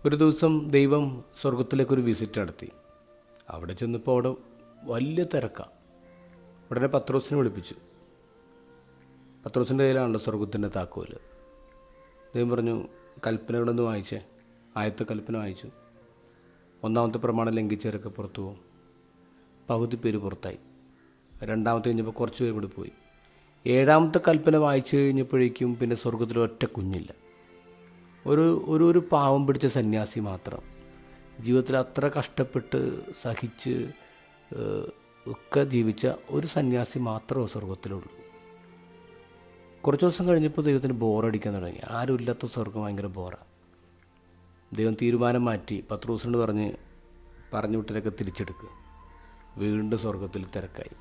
ഒരു ദിവസം ദൈവം സ്വർഗത്തിലേക്കൊരു വിസിറ്റ് നടത്തി. അവിടെ ചെന്നപ്പോൾ അവിടെ വലിയ തിരക്കാണ്. ഉടനെ പത്രോസിനെ വിളിപ്പിച്ചു. പത്രോസിൻ്റെ കയ്യിലാണല്ലോ സ്വർഗത്തിൻ്റെ താക്കോല്. ദൈവം പറഞ്ഞു, കൽപ്പനകളൊന്ന് വായിച്ചേ. ആദ്യത്തെ കൽപ്പന വായിച്ചു. ഒന്നാമത്തെ പ്രമാണം ലംഘിച്ചവരൊക്കെ പുറത്തു പോകും. പകുതി പേര് പുറത്തായി. രണ്ടാമത്തെ കഴിഞ്ഞപ്പോൾ കുറച്ച് പേര് കൂടി പോയി. ഏഴാമത്തെ കൽപ്പന വായിച്ചു കഴിഞ്ഞപ്പോഴേക്കും പിന്നെ സ്വർഗത്തിൽ ഒറ്റ കുഞ്ഞില്ല. ഒരു പാവം പിടിച്ച സന്യാസി മാത്രം. ജീവിതത്തിൽ അത്ര കഷ്ടപ്പെട്ട് സഹിച്ച് ഒക്കെ ജീവിച്ച ഒരു സന്യാസി മാത്രമേ സ്വർഗത്തിലുള്ളൂ. കുറച്ച് ദിവസം കഴിഞ്ഞപ്പോൾ ദൈവത്തിന് ബോറടിക്കാൻ തുടങ്ങി. ആരും ഇല്ലാത്ത സ്വർഗം ഭയങ്കര ബോറാണ്. ദൈവം തീരുമാനം മാറ്റി. പത്രോസിനോട് പറഞ്ഞു വിട്ടലൊക്കെ തിരിച്ചെടുക്കുക. വീണ്ടും സ്വർഗത്തിൽ തിരക്കായി.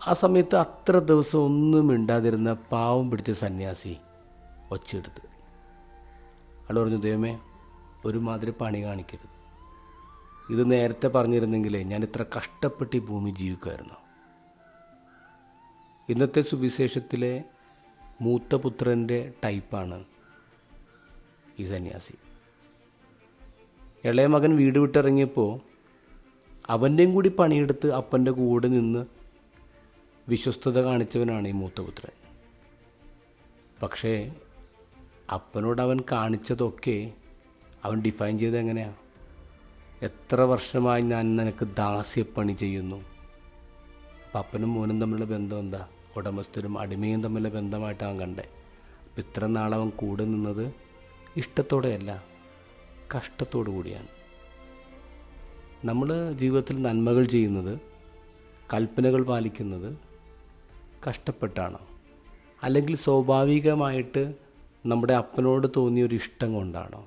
ആ സമയത്ത് അത്ര ദിവസം ഒന്നും മിണ്ടാതിരുന്ന പാവം പിടിച്ച സന്യാസി ഒച്ചെടുത്ത് അയാൾ പറഞ്ഞു, ദൈവമേ, ഒരുമാതിരി പണി കാണിക്കരുത്. ഇത് നേരത്തെ പറഞ്ഞിരുന്നെങ്കിലേ ഞാൻ ഇത്ര കഷ്ടപ്പെട്ട് ഈ ഭൂമി ജീവിക്കുമായിരുന്നു. ഇന്നത്തെ സുവിശേഷത്തിലെ മൂത്ത പുത്രൻ്റെ ടൈപ്പാണ് ഈ സന്യാസി. ഇളയ മകൻ വീട് വിട്ടിറങ്ങിയപ്പോൾ അവൻ്റെയും കൂടി പണിയെടുത്ത് അപ്പൻ്റെ കൂടെ നിന്ന് വിശ്വസ്തത കാണിച്ചവനാണ് ഈ മൂത്തപുത്രൻ. പക്ഷേ അപ്പനോട് അവൻ കാണിച്ചതൊക്കെ അവൻ ഡിഫൈൻ ചെയ്ത് എങ്ങനെയാണ്? എത്ര വർഷമായി ഞാൻ നിനക്ക് ദാസ്യപ്പണി ചെയ്യുന്നു. അപ്പം അപ്പനും മോനും തമ്മിലുള്ള ബന്ധം എന്താ? ഉടമസ്ഥരും അടിമയും തമ്മിലുള്ള ബന്ധമായിട്ടാണ് കണ്ടേ. അപ്പം ഇത്ര നാളവൻ കൂടെ നിന്നത് ഇഷ്ടത്തോടെയല്ല, കഷ്ടത്തോടു കൂടിയാണ്. നമ്മൾ ജീവിതത്തിൽ നന്മകൾ ചെയ്യുന്നത്, കൽപ്പനകൾ പാലിക്കുന്നത് കഷ്ടപ്പെട്ടാണോ? അല്ലെങ്കിൽ സ്വാഭാവികമായിട്ട് നമ്മുടെ അപ്പനോട് തോന്നിയൊരു ഇഷ്ടം കൊണ്ടാണോ?